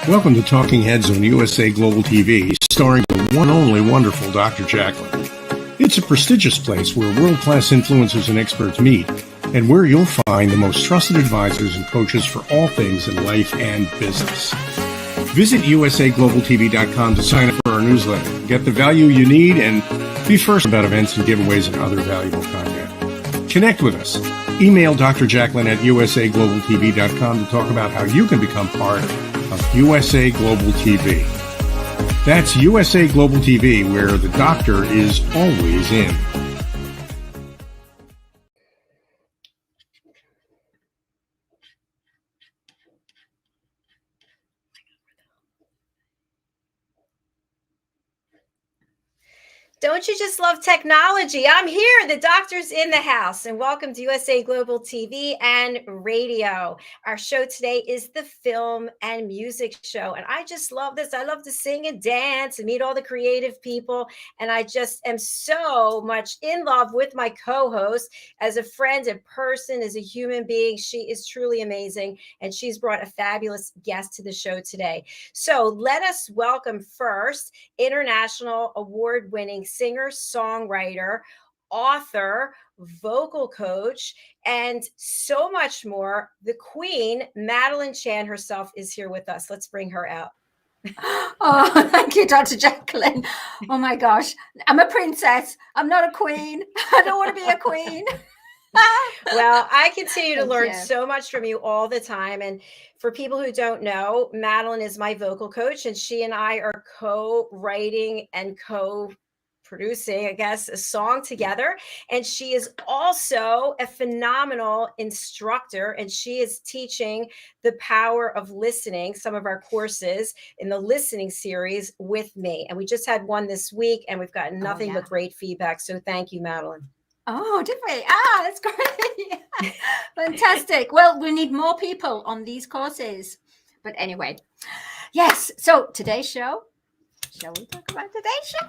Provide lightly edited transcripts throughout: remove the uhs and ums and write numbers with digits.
Welcome to Talking Heads on USA Global TV, starring the one and only wonderful Dr. JACALYN. It's a prestigious place where world-class influencers and experts meet, and where you'll find the most trusted advisors and coaches for all things in life and business. Visit usaglobaltv.com to sign up for our newsletter, get the value you need, and be first about events and giveaways and other valuable content. Connect with us. Email Dr. JACALYN at usaglobaltv.com to talk about how you can become part of USA Global TV. That's USA Global TV, where the doctor is always in. Don't you just love technology? I'm here. The doctor's in the house. And welcome to USA Global TV and Radio. Our show today is the Film and Music Show. And I just love this. I love to sing and dance and meet all the creative people. And I just am so much in love with my co-host as a friend, a person, as a human being. She is truly amazing. And she's brought a fabulous guest to the show today. So let us welcome first international award-winning singer, songwriter, author, vocal coach, and so much more. The Queen, Madeline Chan herself, is here with us. Let's bring her out. Oh, thank you, Dr. JACALYN. Oh my gosh, I'm a princess. I'm not a queen. I don't want to be a queen. Well, I continue to learn so much from you all the time. And for people who don't know, Madeline is my vocal coach, and she and I are co-writing and co-producing, I guess, a song together. And she is also a phenomenal instructor, and she is teaching the power of listening, some of our courses in the listening series with me. And we just had one this week, and we've gotten nothing but great feedback. So thank you, Madeline. Oh, did we? That's great. Fantastic. Well, we need more people on these courses. But anyway, yes. So today's show, shall we talk about today's show?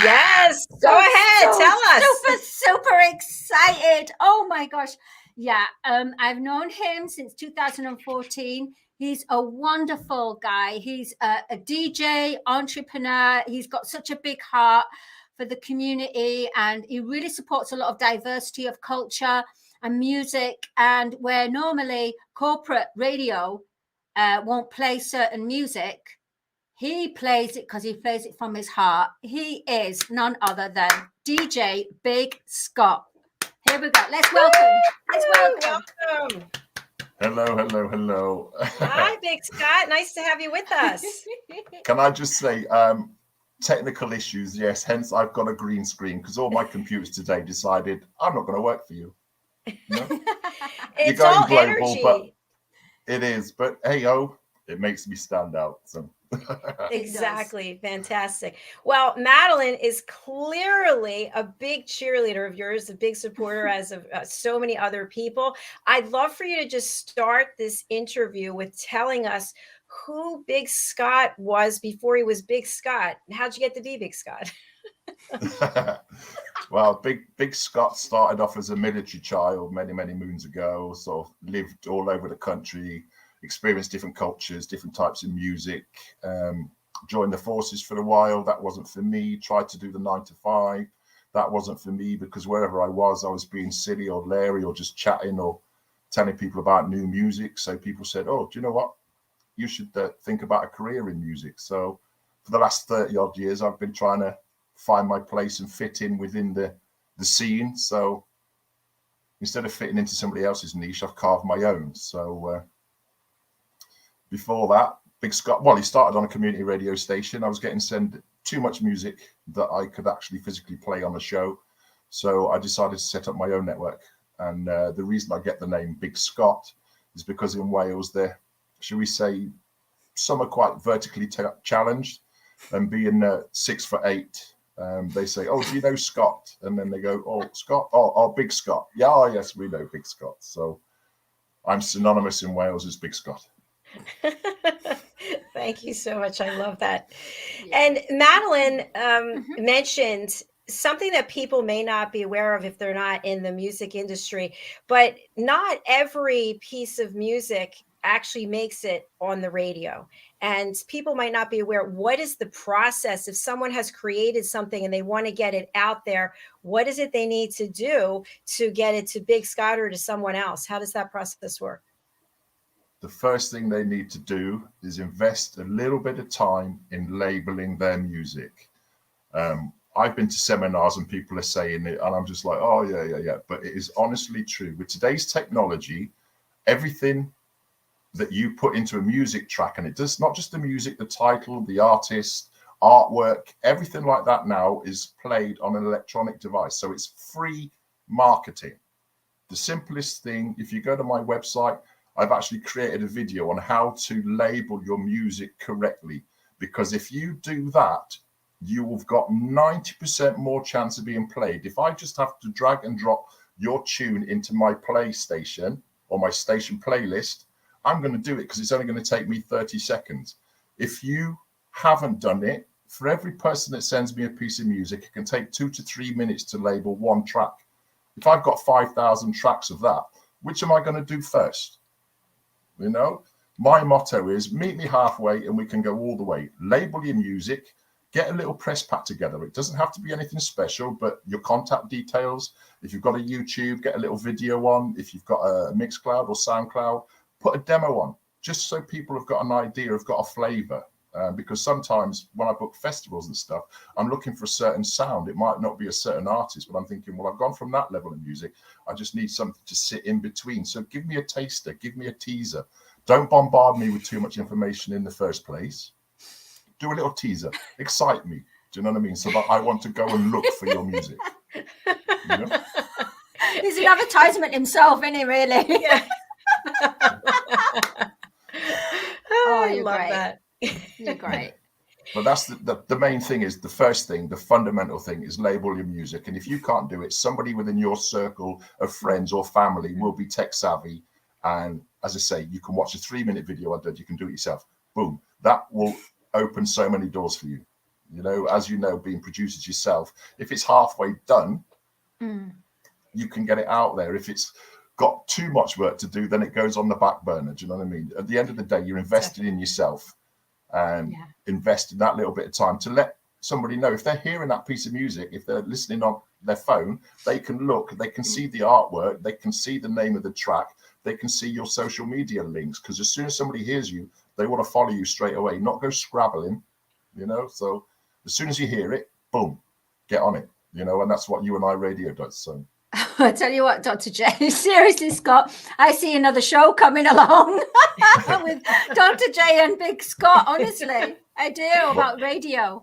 Yes. Go ahead. Tell us. Super excited. Oh my gosh. Yeah. I've known him since 2014. He's a wonderful guy. He's a DJ, entrepreneur. He's got such a big heart for the community, and he really supports a lot of diversity of culture and music. And where normally corporate radio won't play certain music, he plays it because he plays it from his heart. He is none other than DJ Big Scott. Here we go. Let's welcome. Hello. Hi, Big Scott. Nice to have you with us. Can I just say, technical issues, yes, hence I've got a green screen because all my computers today decided I'm not going to work for you. No? It's You're going all global, energy. but it is. But hey, it makes me stand out. So. Exactly. Fantastic. Well, Madeline is clearly a big cheerleader of yours, a big supporter as of so many other people. I'd love for you to just start this interview with telling us who Big Scott was before he was Big Scott. How'd you get to be Big Scott? Well, Big Scott started off as a military child many moons ago. Sort of lived all over the country, experienced different cultures, different types of music. Joined the forces for a while. That wasn't for me. Tried to do the 9 to 5. That wasn't for me because wherever I was being silly or Larry or just chatting or telling people about new music. So people said, "Oh, do you know what? You should think about a career in music." So for the last 30 odd years, I've been trying to find my place and fit in within the scene. So instead of fitting into somebody else's niche, I've carved my own. So before that, Big Scott, well, he started on a community radio station. I was getting sent too much music that I could actually physically play on the show. So I decided to set up my own network. And the reason I get the name Big Scott is because in Wales, should we say, some are quite vertically challenged, and being 6'8", they say, "Oh, do you know Scott?" And then they go, "Oh, Scott, oh, Big Scott." Yeah, oh, yes, we know Big Scott. So I'm synonymous in Wales as Big Scott. Thank you so much. I love that. And Madeline mentioned something that people may not be aware of if they're not in the music industry, but not every piece of music actually makes it on the radio. And people might not be aware, what is the process if someone has created something and they want to get it out there? What is it they need to do to get it to Big Scott or to someone else? How does that process work? The first thing they need to do is invest a little bit of time in labeling their music. I've been to seminars and people are saying it, and I'm just like, oh, yeah. But it is honestly true. With today's technology, everything that you put into a music track, and it does not just the music, the title, the artist, artwork, everything like that now is played on an electronic device. So it's free marketing. The simplest thing, if you go to my website, I've actually created a video on how to label your music correctly, because if you do that, you have got 90% more chance of being played. If I just have to drag and drop your tune into my PlayStation or my station playlist, I'm going to do it because it's only going to take me 30 seconds. If you haven't done it, for every person that sends me a piece of music, it can take 2 to 3 minutes to label one track. If I've got 5,000 tracks of that, which am I going to do first? You know, my motto is meet me halfway and we can go all the way. Label your music, get a little press pack together. It doesn't have to be anything special, but your contact details. If you've got a YouTube, get a little video on. If you've got a Mixcloud or SoundCloud, put a demo on, just so people have got an idea, have got a flavor. Because sometimes when I book festivals and stuff, I'm looking for a certain sound. It might not be a certain artist, but I'm thinking, well, I've gone from that level of music. I just need something to sit in between. So give me a taster, give me a teaser. Don't bombard me with too much information in the first place. Do a little teaser, excite me. Do you know what I mean? So that I want to go and look for your music. You know? He's an advertisement himself, isn't he, really? Yeah. Oh, I you're love great. that. You're great. But that's the main thing. Is the first thing, the fundamental thing is label your music. And if you can't do it, somebody within your circle of friends or family will be tech savvy. And as I say, you can watch a 3-minute video I did. You can do it yourself. Boom. That will open so many doors for you. You know, as you know, being producers yourself, if it's halfway done, you can get it out there. If it's got too much work to do, then it goes on the back burner. Do you know what I mean? At the end of the day, you're invested in yourself and invest in that little bit of time to let somebody know if they're hearing that piece of music, if they're listening on their phone, they can look, they can see the artwork, they can see the name of the track, they can see your social media links, because as soon as somebody hears you, they want to follow you straight away, not go scrabbling, you know. So as soon as you hear it, boom, get on it, you know. And that's what You and I Radio does. So I tell you what, Dr. J, seriously, Scott, I see another show coming along with Dr. J and Big Scott. Honestly, I do, about radio.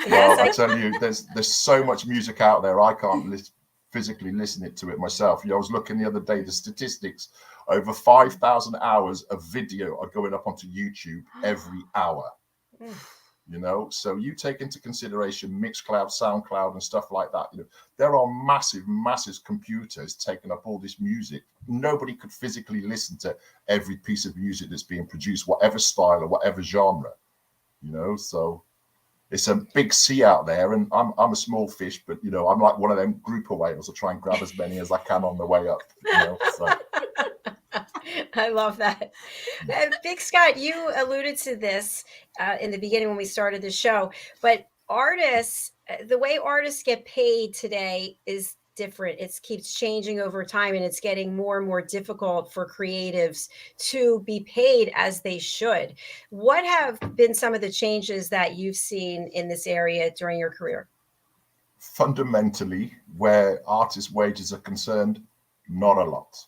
Well, I tell you, there's so much music out there. I can't physically listen to it myself. You know, I was looking the other day, the statistics, over 5,000 hours of video are going up onto YouTube every hour. You know, so you take into consideration Mixcloud, SoundCloud, and stuff like that. You know, there are massive computers taking up all this music. Nobody could physically listen to every piece of music that's being produced, whatever style or whatever genre. You know, so it's a big sea out there, and I'm a small fish, but you know, I'm like one of them grouper whales. I try and grab as many as I can on the way up. You know, so. I love that. Big Scott, you alluded to this in the beginning when we started the show, but artists, the way artists get paid today is different. It keeps changing over time, and it's getting more and more difficult for creatives to be paid as they should. What have been some of the changes that you've seen in this area during your career? Fundamentally, where artists' wages are concerned, not a lot.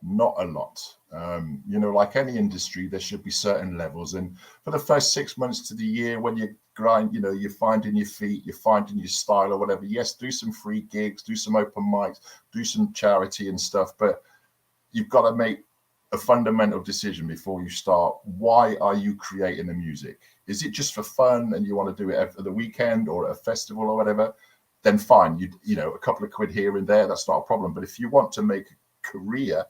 Not a lot. You know, like any industry, there should be certain levels. And for the first 6 months to the year, when you grind, you know, you're finding your feet, you're finding your style or whatever. Yes, do some free gigs, do some open mics, do some charity and stuff. But you've got to make a fundamental decision before you start. Why are you creating the music? Is it just for fun and you want to do it at the weekend or at a festival or whatever? Then fine, you know, a couple of quid here and there, that's not a problem. But if you want to make a career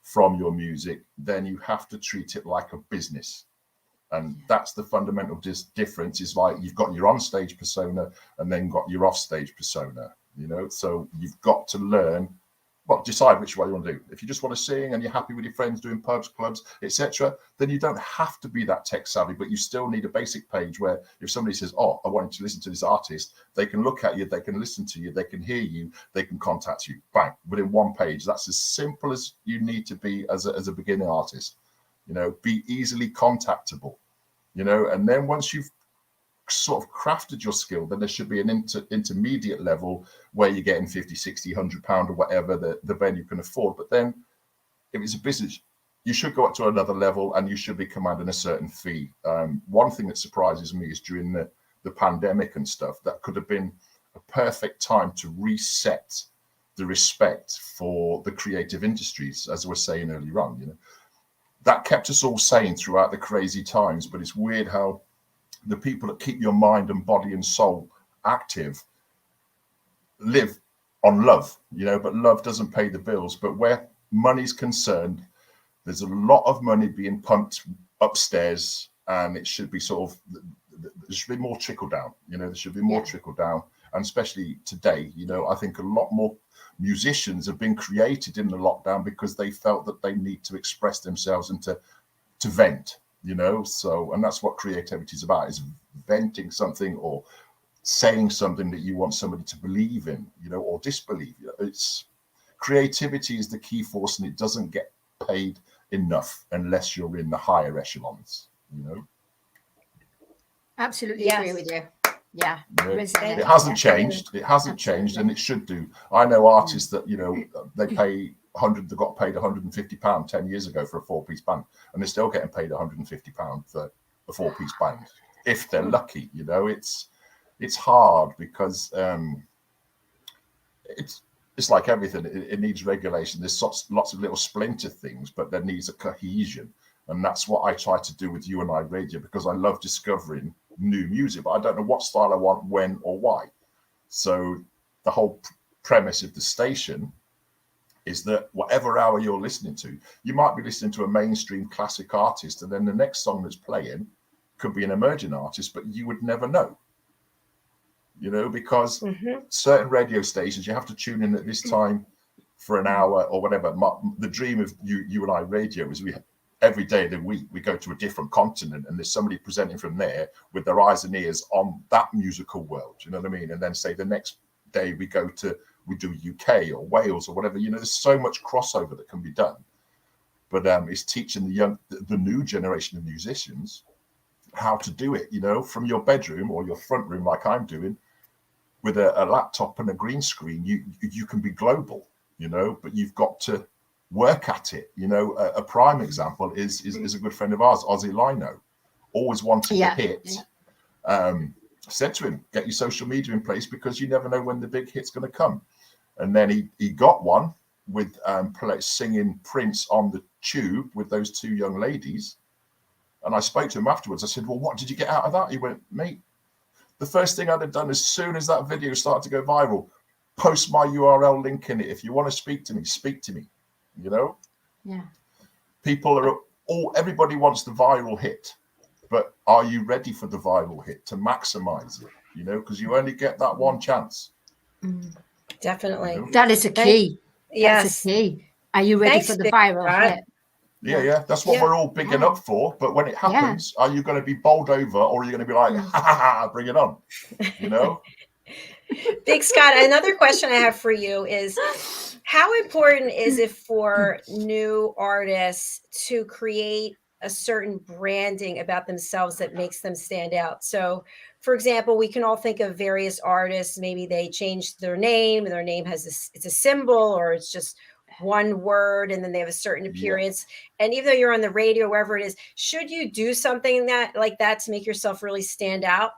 from your music, then you have to treat it like a business. And that's the fundamental difference. Is like you've got your on-stage persona and then got your off-stage persona, you know. So you've got to learn well, decide which way you want to do. If you just want to sing and you're happy with your friends doing pubs, clubs, etc., then you don't have to be that tech savvy, but you still need a basic page where if somebody says, oh, I want you to listen to this artist, they can look at you, they can listen to you, they can hear you, they can contact you, bang, within one page. That's as simple as you need to be as a beginning artist. You know, be easily contactable, you know, and then once you've sort of crafted your skill, then there should be an intermediate level where you're getting 50, 60, £100 or whatever the venue can afford. But then if it's a business, you should go up to another level and you should be commanding a certain fee. One thing that surprises me is during the pandemic and stuff, that could have been a perfect time to reset the respect for the creative industries, as I was saying earlier on. You know, that kept us all sane throughout the crazy times, but it's weird how the people that keep your mind and body and soul active live on love, you know, but love doesn't pay the bills. But where money's concerned, there's a lot of money being pumped upstairs, and it should be sort of, there should be more trickle down, you know, there should be more trickle down. And especially today, you know, I think a lot more musicians have been created in the lockdown because they felt that they need to express themselves and to vent. You know, so, and that's what creativity is about, is venting something or saying something that you want somebody to believe in, you know, or disbelieve. You know, it's creativity is the key force, and it doesn't get paid enough unless you're in the higher echelons, you know. Absolutely agree with you. Yeah. It hasn't changed. It hasn't changed, and it should do. I know artists that, you know, they pay they got paid £150 10 years ago for a 4-piece band, and they're still getting paid £150 for a 4-piece band if they're lucky. You know, it's hard because it's like everything. It needs regulation. There's lots of little splinter things, but there needs a cohesion, and that's what I try to do with You and I Radio, because I love discovering new music, but I don't know what style I want, when, or why. So the whole premise of the station is that whatever hour you're listening to, you might be listening to a mainstream classic artist, and then the next song that's playing could be an emerging artist, but you would never know, you know, because certain radio stations, you have to tune in at this time for an hour or whatever. The dream of you and I Radio is every day of the week, we go to a different continent, and there's somebody presenting from there with their eyes and ears on that musical world. You know what I mean? And then say the next day we do UK or Wales or whatever. You know, there's so much crossover that can be done. But it's teaching the new generation of musicians how to do it, you know, from your bedroom or your front room, like I'm doing, with a laptop and a green screen. You can be global, you know, but you've got to work at it. You know, a prime example is a good friend of ours, Ozzy Lino, always wanted to hit. Said to him, get your social media in place, because you never know when the big hit's going to come. And then he got one with singing Prince on the tube with those two young ladies. And I spoke to him afterwards. I said, well, what did you get out of that? He went, mate, the first thing I'd have done as soon as that video started to go viral, post my URL link in it. If you want to speak to me, speak to me. You know? Yeah. Everybody wants the viral hit, but are you ready for the viral hit to maximize it? You know, because you only get that one chance. Definitely. You know? That is a key. Yes. That's a key. Are you ready for the viral hit? Yeah. That's what we're all bigging up for. But when it happens, are you going to be bowled over, or are you going to be like, ha ha ha, bring it on? You know? Big Scott, another question I have for you is, how important is it for new artists to create a certain branding about themselves that makes them stand out? So, for example, we can all think of various artists. Maybe they changed their name, and their name has it's a symbol, or it's just one word, and then they have a certain appearance. And even though you're on the radio, wherever it is, should you do something like that to make yourself really stand out?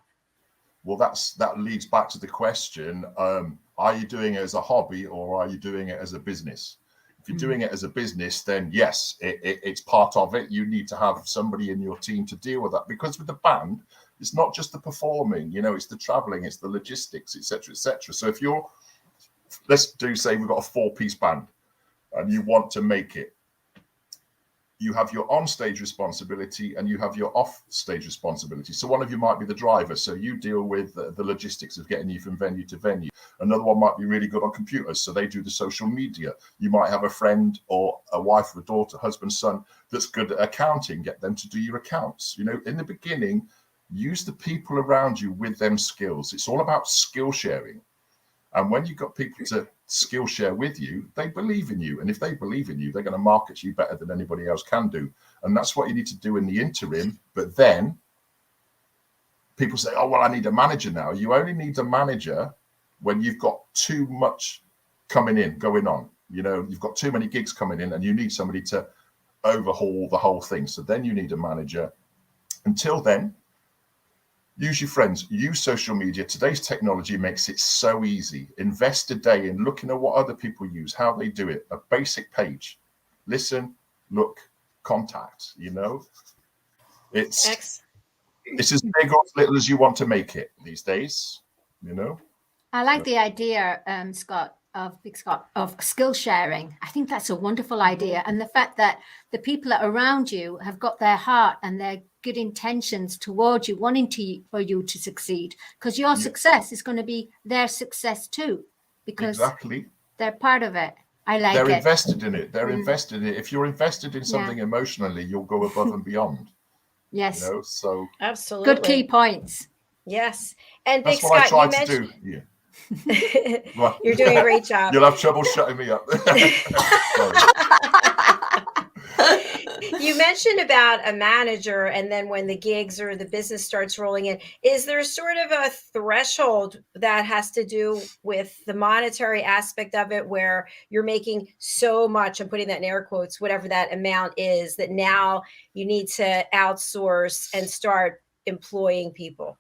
Well, that leads back to the question, are you doing it as a hobby, or are you doing it as a business? If you're doing it as a business, then yes, it's part of it. You need to have somebody in your team to deal with that, because with the band, it's not just the performing, you know, it's the traveling, it's the logistics, etc., etc. So if let's say we've got a 4-piece band and you want to make it you have your on-stage responsibility and you have your off-stage responsibility. So one of you might be the driver, so you deal with the logistics of getting you from venue to venue. Another one might be really good on computers, so they do the social media. You might have a friend or a wife or a daughter, husband, son, that's good at accounting. Get them to do your accounts. You know, in the beginning, use the people around you with them skills. It's all about skill sharing. And when you've got people to skill share with you, they believe in you. And if they believe in you, they're going to market you better than anybody else can do. And that's what you need to do in the interim. But then people say, oh, well, I need a manager now. You only need a manager when you've got too much going on. You know, you've got too many gigs coming in and you need somebody to overhaul the whole thing. So then you need a manager. Until then, use your friends, use social media. Today's technology makes it so easy. Invest a day in looking at what other people use, how they do it. A basic page. Listen, look, contact, you know. It's as big or as little as you want to make it these days, you know. I like the idea, Scott, of skill sharing. I think that's a wonderful idea. And the fact that the people around you have got their heart and their good intentions towards you, wanting for you to succeed, because your success is going to be their success too, because they're part of it. They're invested in it. They're invested in it. If you're invested in something emotionally, you'll go above and beyond. Yes. You know, so absolutely good key points. Yes. And that's Big what Scott, I try to do. Yeah. You're doing a great job. You'll have trouble shutting me up. You mentioned about a manager, and then when the gigs or the business starts rolling in, is there sort of a threshold that has to do with the monetary aspect of it, where you're making so much, I'm putting that in air quotes, whatever that amount is, that now you need to outsource and start employing people?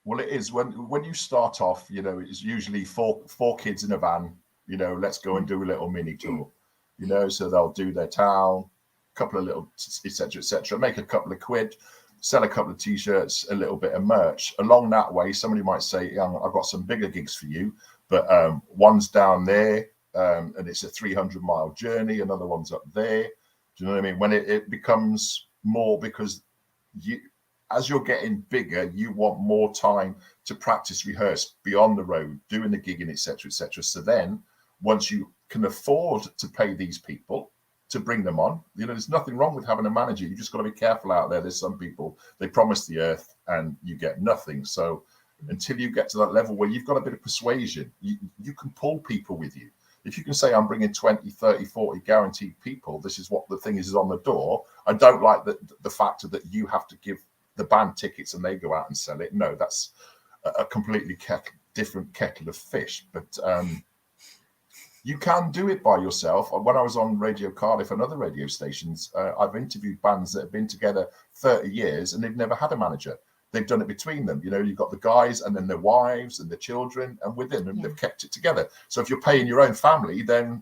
Well, it is when you start off, you know, it's usually four kids in a van, you know, let's go and do a little mini tour, you know, so they'll do their town, couple of little etc., make a couple of quid, sell a couple of t-shirts, a little bit of merch. Along that way, somebody might say, yeah, I've got some bigger gigs for you, but one's down there and it's a 300-mile journey, another one's up there. Do you know what I mean? When it becomes more, because as you're getting bigger, you want more time to practice, rehearse beyond the road, doing the gigging, etc., etc. So then once you can afford to pay these people to bring them on, you know, there's nothing wrong with having a manager. You just got to be careful out there. There's some people, they promise the earth and you get nothing. So until you get to that level where you've got a bit of persuasion, you can pull people with you. If you can say, I'm bringing 20, 30, 40 guaranteed people, this is what the thing is on the door. I don't like the factor that you have to give the band tickets and they go out and sell it. No, that's a completely different kettle of fish. But you can do it by yourself. When I was on Radio Cardiff and other radio stations, I've interviewed bands that have been together 30 years and they've never had a manager. They've done it between them. You know, you've got the guys and then their wives and their children, and within them, they've kept it together. So if you're paying your own family, then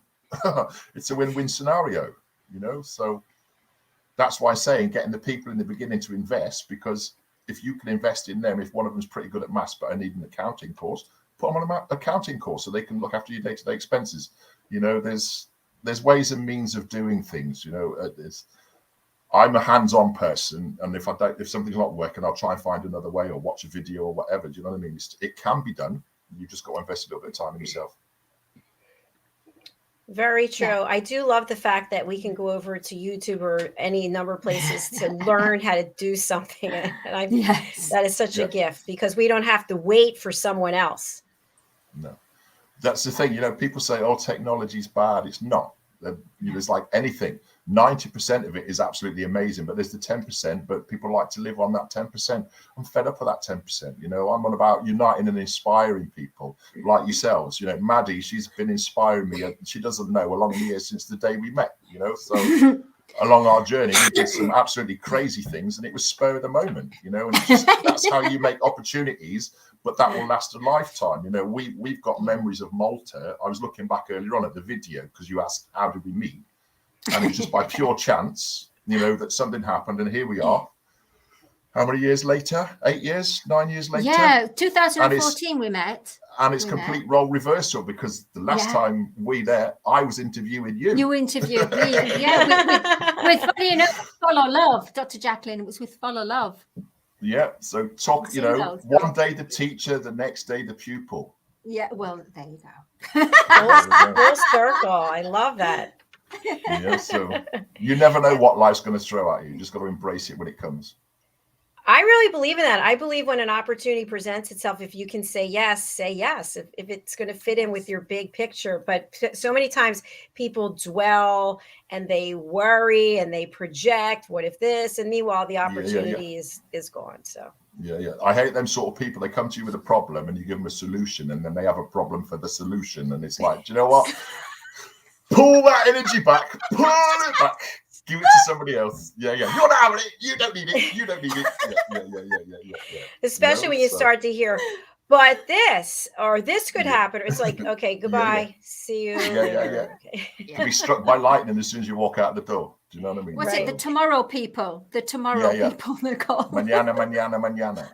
it's a win-win scenario, you know? So that's why I'm saying getting the people in the beginning to invest, because if you can invest in them, if one of them's pretty good at maths but I need an accounting course, put them on an accounting course so they can look after your day-to-day expenses. You know, there's ways and means of doing things. You know, I'm a hands-on person, and if something's not working, I'll try and find another way or watch a video or whatever. Do you know what I mean? It can be done. You just got to invest a little bit of time in yourself. Very true. Yeah. I do love the fact that we can go over to YouTube or any number of places to learn how to do something. And that is such a gift, because we don't have to wait for someone else. No, that's the thing. You know, people say, oh, technology's bad. It's not. There's like anything. 90% of it is absolutely amazing, but there's the 10%, but people like to live on that 10%. I'm fed up with that 10%. You know, I'm on about uniting and inspiring people like yourselves. You know, Maddie, she's been inspiring me. She doesn't know along the years since the day we met, you know, so along our journey, we did some absolutely crazy things, and it was spur of the moment, you know, and that's how you make opportunities, but that will last a lifetime. You know, we've got memories of Malta. I was looking back earlier on at the video because you asked, how did we meet? And it was just by pure chance, you know, that something happened. And here we are. How many years later? 8 years? 9 years later? Yeah, 2014 we met. And it's complete role reversal, because the last time I was interviewing you. You interviewed me, with funny enough, Follow Love, Dr. JACALYN. It was with Follow Love. Yeah, so talk, one day the teacher, the next day the pupil. Yeah, well, there you go. Full circle. I love that. Yeah, so you never know what life's going to throw at you. You just got to embrace it when it comes. I really believe in that. I believe when an opportunity presents itself, if you can say yes, say yes, if it's going to fit in with your big picture. But so many times people dwell and they worry and they project, what if this? And meanwhile, the opportunity is gone. So. Yeah. I hate them sort of people. They come to you with a problem and you give them a solution, and then they have a problem for the solution. And it's like, do you know what? Pull that energy back. Pull it back. Give it to somebody else. Yeah. You're not having it. You don't need it. You don't need it. Yeah. Especially when you start to hear, but this or this could happen. It's like, okay, goodbye. See you later. Okay. Be struck by lightning as soon as you walk out the door. Do you know what I mean? What's it? The tomorrow people. The tomorrow people they're called. Mañana. Mañana.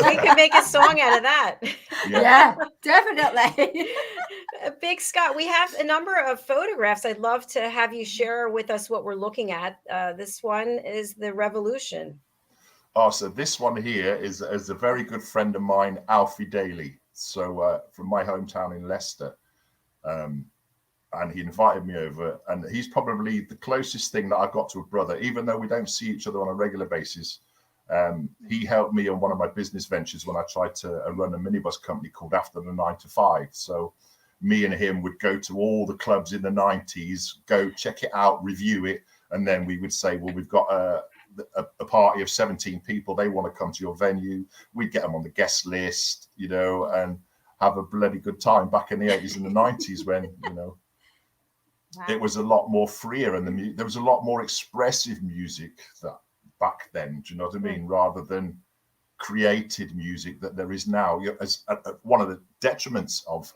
We could make a song out of that. Yeah, definitely. Big Scott, we have a number of photographs. I'd love to have you share with us what we're looking at. This one is the Revolution. Oh, so this one here is a very good friend of mine, Alfie Daly. So from my hometown in Leicester. And he invited me over, and he's probably the closest thing that I've got to a brother, even though we don't see each other on a regular basis. He helped me on one of my business ventures when I tried to run a minibus company called After the 9 to 5. So me and him would go to all the clubs in the 90s, go check it out, review it. And then we would say, well, we've got a party of 17 people. They want to come to your venue. We'd get them on the guest list, and have a bloody good time back in the 80s and the 90s when, it was a lot more freer, and there was a lot more expressive music that back then. Do you know what I mean? Rather than created music that there is now. As one of the detriments of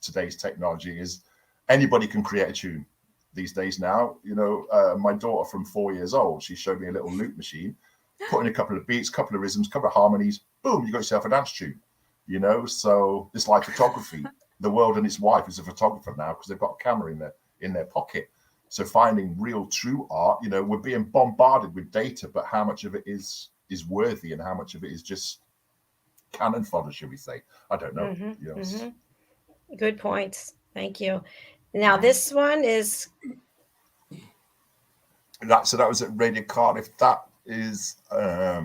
today's technology is anybody can create a tune these days now. My daughter from 4 years old, she showed me a little loop machine, put in a couple of beats, couple of rhythms, couple of harmonies, boom, you got yourself a dance tune. So it's like photography. The world and its wife is a photographer now because they've got a camera in their pocket. So finding real true art, we're being bombarded with data, but how much of it is worthy and how much of it is just cannon fodder, should we say? I don't know. Good points. Thank you. Now this one is that was at Radio Cardiff. That is I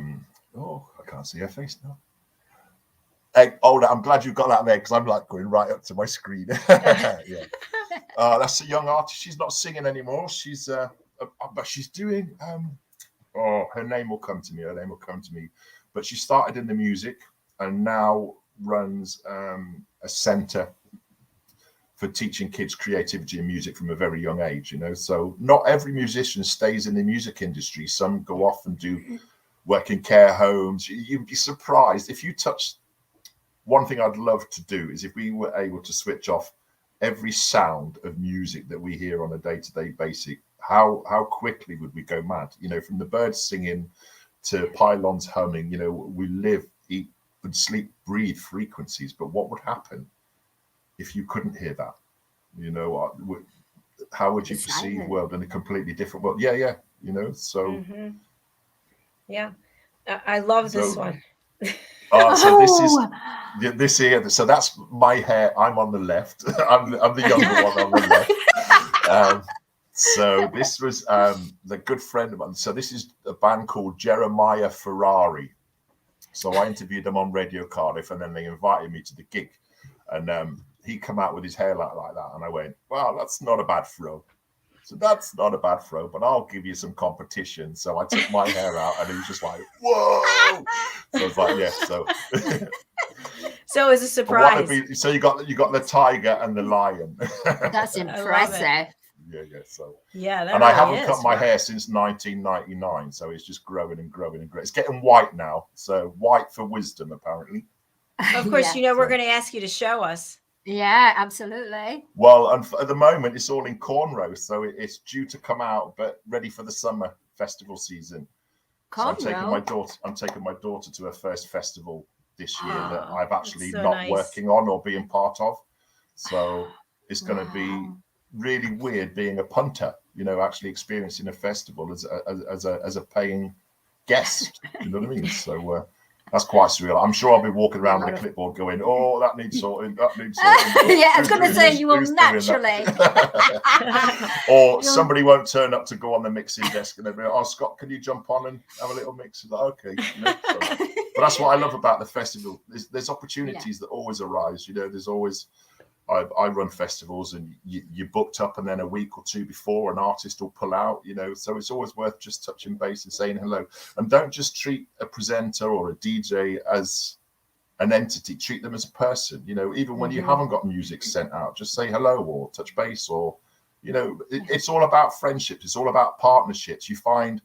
can't see her face now. Hey, I'm glad you've got that there, because I'm like going right up to my screen. That's a young artist. She's not singing anymore. She's but she's doing her name will come to me. But she started in the music and now runs a center for teaching kids creativity and music from a very young age, So not every musician stays in the music industry. Some go off and do work in care homes. You'd be surprised if you touch. One thing I'd love to do is if we were able to switch off every sound of music that we hear on a day-to-day basis, how quickly would we go mad? From the birds singing to pylons humming, we live, eat, and sleep, breathe frequencies. But what would happen if you couldn't hear that? How would you perceive the world in a completely different world? So. Yeah, I love this one. So this here. So that's my hair. I'm on the left. I'm the younger one on the left. So this was the good friend of mine. So this is a band called Jeremiah Ferrari. So I interviewed them on Radio Cardiff, and then they invited me to the gig. And he come out with his hair like that, and I went, "Wow, that's not a bad throw." So that's not a bad throw, but I'll give you some competition. So I took my hair out, and he was just like, "Whoa!" So I was like, "Yeah." So, so it was a surprise. So you got the tiger and the lion. That's impressive. So that and really I haven't cut my hair since 1999, so it's just growing and growing and growing. It's getting white now, so white for wisdom, apparently. Of course, we're going to ask you to show us. Yeah, absolutely. Well, at the moment, it's all in cornrows, so it's due to come out, but ready for the summer festival season. So I'm taking my daughter to her first festival this year that I've actually so not nice. working on or being part of. So it's going to be really weird being a punter, you know, actually experiencing a festival as a paying guest. You know what I mean? So that's quite surreal. I'm sure I'll be walking around with a clipboard going, "Oh, that needs sorting. That needs sorting." Yeah, I was going to say you will naturally. Or somebody won't turn up to go on the mixing desk and they'll be like, "Oh, Scott, can you jump on and have a little mix?" Like, okay. You know, so. But that's what I love about the festival. There's opportunities that always arise. You know, there's always. I run festivals and you're booked up, and then a week or two before an artist will pull out, you know, so it's always worth just touching base and saying hello. And don't just treat a presenter or a DJ as an entity, treat them as a person, you know, even when you haven't got music sent out, just say hello or touch base, or, you know, it's all about friendships. It's all about partnerships. You find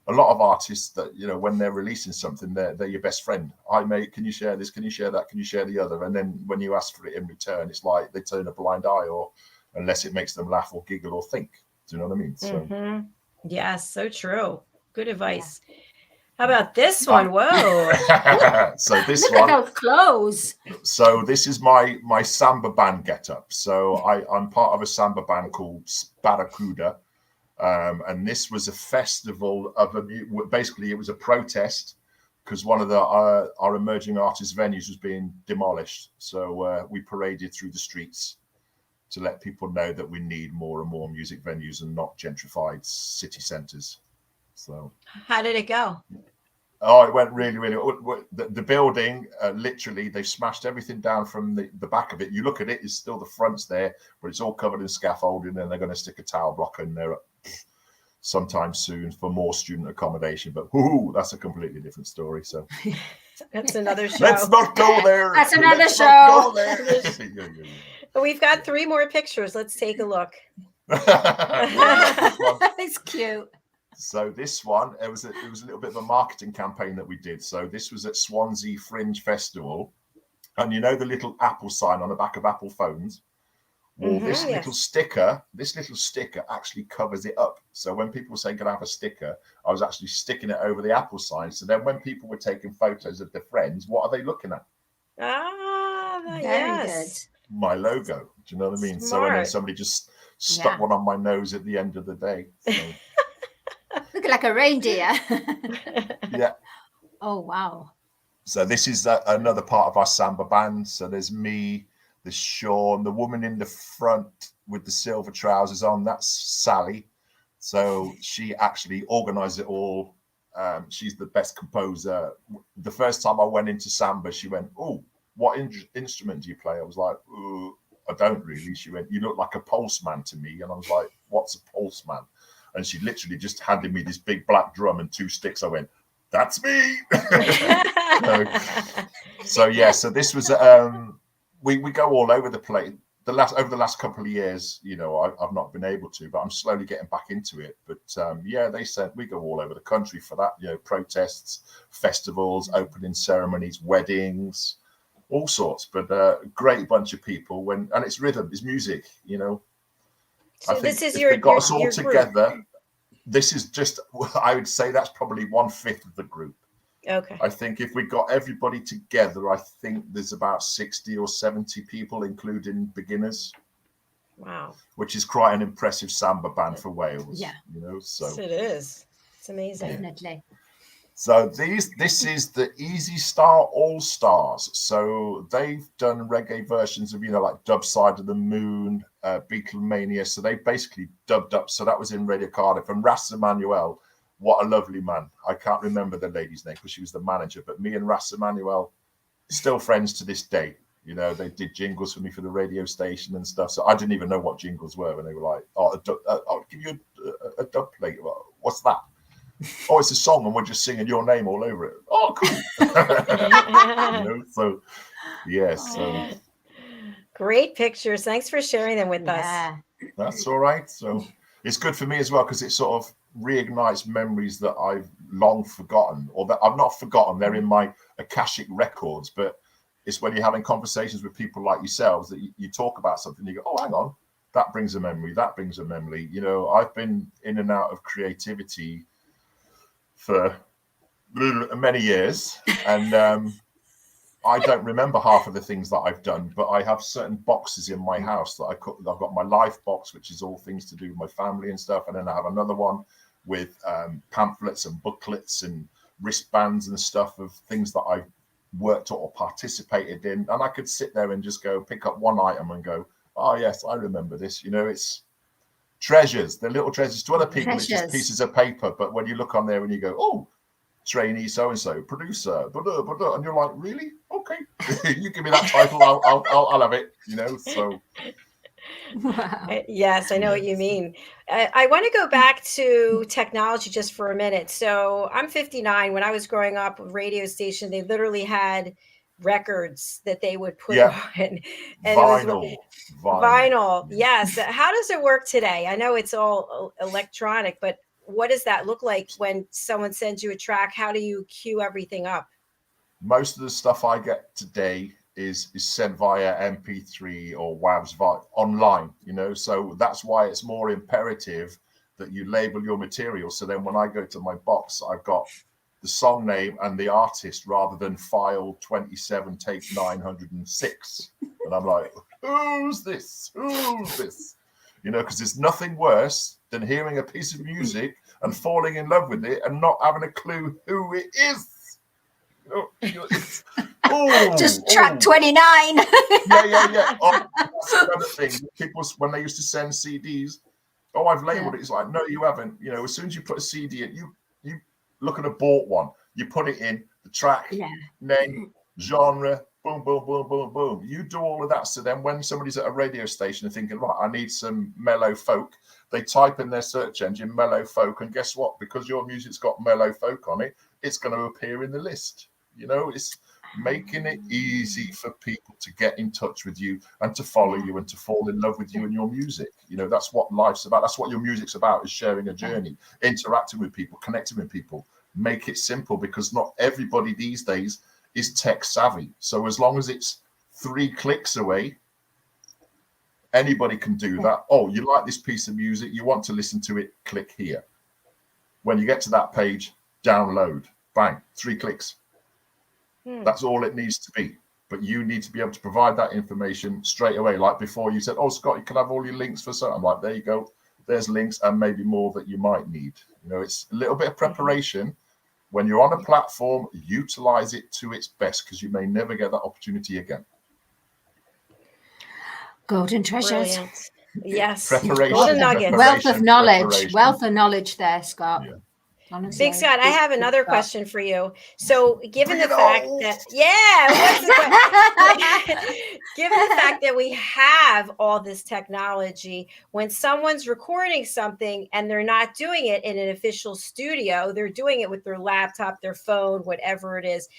a lot of artists that, you know, when they're releasing something, they're your best friend. Hi, mate, can you share this? Can you share that? Can you share the other? And then when you ask for it in return, it's like they turn a blind eye, or unless it makes them laugh or giggle or think. Do you know what I mean? So, Yes, so true. Good advice. How about this one? Whoa. So this Look one. at those clothes. So this is my samba band getup. So I'm part of a samba band called Barracuda. And this was a festival of basically it was a protest because one of our emerging artist venues was being demolished. So we paraded through the streets to let people know that we need more and more music venues and not gentrified city centres. So how did it go? Oh, it went really, really. The building, literally, they've smashed everything down from the back of it. You look at it, it's still the front's there, but it's all covered in scaffolding, and they're going to stick a tower block in there sometime soon for more student accommodation. But that's a completely different story. So that's another show. Let's not go there. That's another Let's show. Not go there. We've got 3 more pictures. Let's take a look. It's cute. So this one, it was a little bit of a marketing campaign that we did. So this was at Swansea Fringe Festival, and you know the little Apple sign on the back of Apple phones. Well, this little sticker actually covers it up. So when people say, "Can I have a sticker?" I was actually sticking it over the Apple sign. So then when people were taking photos of their friends, what are they looking at? Very good. My logo. Do you know what I mean? Smart. So and then somebody just stuck one on my nose at the end of the day. So. Looking like a reindeer. Yeah. Oh, wow. So this is another part of our samba band. So there's me, there's Sean, the woman in the front with the silver trousers on, that's Sally. So she actually organized it all. She's the best composer. The first time I went into samba, she went, "Oh, what instrument do you play?" I was like, "I don't really." She went, "You look like a pulse man to me." And I was like, "What's a pulse man?" And she literally just handed me this big black drum and 2 sticks. I went, "That's me." So yeah, so this was we go all over the place. Over the last couple of years, you know, I've not been able to, but I'm slowly getting back into it. But yeah, they said we go all over the country for that, you know, protests, festivals, opening ceremonies, weddings, all sorts. But great bunch of people and it's rhythm, it's music, you know. So I think this is if got us all your together, group. This is just, I would say that's probably 1/5 of the group. Okay. I think if we got everybody together, I think there's about 60 or 70 people, including beginners. Wow. Which is quite an impressive samba band for Wales. Yeah. You know, so Yes, it is. It's amazing. Definitely. So this is the Easy Star All Stars. So they've done reggae versions of, you know, like Dub Side of the Moon, Beatlemania. So they basically dubbed up. So that was in Radio Cardiff. And Ras Emanuel, what a lovely man. I can't remember the lady's name because she was the manager. But me and Ras Emanuel, still friends to this day. You know, they did jingles for me for the radio station and stuff. So I didn't even know what jingles were. And they were like, "Oh, I'll give you a dub plate. What's that?" "Oh, it's a song and we're just singing your name all over it." "Oh, cool." You know, so yeah, so great pictures. Thanks for sharing them with us. that's all right. So it's good for me as well because it sort of reignites memories that I've long forgotten, or that I've not forgotten. They're in my Akashic records, but it's when you're having conversations with people like yourselves that you talk about something, you go, "Oh, hang on, that brings a memory, that brings a memory." You know, I've been in and out of creativity for many years, and I don't remember half of the things that I've done, but I have certain boxes in my house that I've got my life box, which is all things to do with my family and stuff. And then I have another one with pamphlets and booklets and wristbands and stuff of things that I've worked or participated in. And I could sit there and just go pick up one item and go, oh, yes, I remember this. You know, it's treasures, the little treasures. To other people, it's just pieces of paper. But when you look on there and you go, oh, trainee so-and-so, producer, blah, blah, blah, and you're like, really? Okay. You give me that title, I'll have it, you know, so. Wow. Yes, I know what you mean. I want to go back to technology just for a minute. So I'm 59. When I was growing up, a radio station, they literally had records that they would put on. And vinyl. Vinyl. Yes. How does it work today? I know it's all electronic, but what does that look like when someone sends you a track? How do you queue everything up? Most of the stuff I get today is sent via MP3 or WAVs online, you know, so that's why it's more imperative that you label your material. So then when I go to my box, I've got the song name and the artist rather than file 27 take 906. And I'm like, who's this? Who's this? You know, because there's nothing worse than hearing a piece of music and falling in love with it and not having a clue who it is. Just track 29. Yeah. Oh, that's another thing. People, when they used to send CDs, oh, I've labeled it. It's like, no, you haven't. You know, as soon as you put a CD in, you look at a bought one, you put it in, the track, name, genre, boom, boom, boom, boom, boom. You do all of that. So then when somebody's at a radio station and thinking, right, I need some mellow folk, they type in their search engine, mellow folk, and guess what? Because your music's got mellow folk on it, it's going to appear in the list. You know, it's making it easy for people to get in touch with you and to follow you and to fall in love with you and your music. You know, that's what life's about. That's what your music's about, is sharing a journey, interacting with people, connecting with people. Make it simple, because not everybody these days is tech savvy. So as long as it's 3 clicks away, anybody can do that. Oh, you like this piece of music, you want to listen to it, click here. When you get to that page, download, bang, 3 clicks. That's all it needs to be. But you need to be able to provide that information straight away. Like before, you said, oh, Scott, you can have all your links for something. I'm like, there you go. There's links and maybe more that you might need. You know, it's a little bit of preparation. When you're on a platform, utilize it to its best, because you may never get that opportunity again. Golden treasures. Brilliant. Yes. Preparation. Golden nuggets. Wealth of knowledge. Wealth of knowledge there, Scott. Yeah. Honestly. Big Scott, I have another question for you. So given the fact that, given the fact that we have all this technology, when someone's recording something and they're not doing it in an official studio, they're doing it with their laptop, their phone, whatever it is.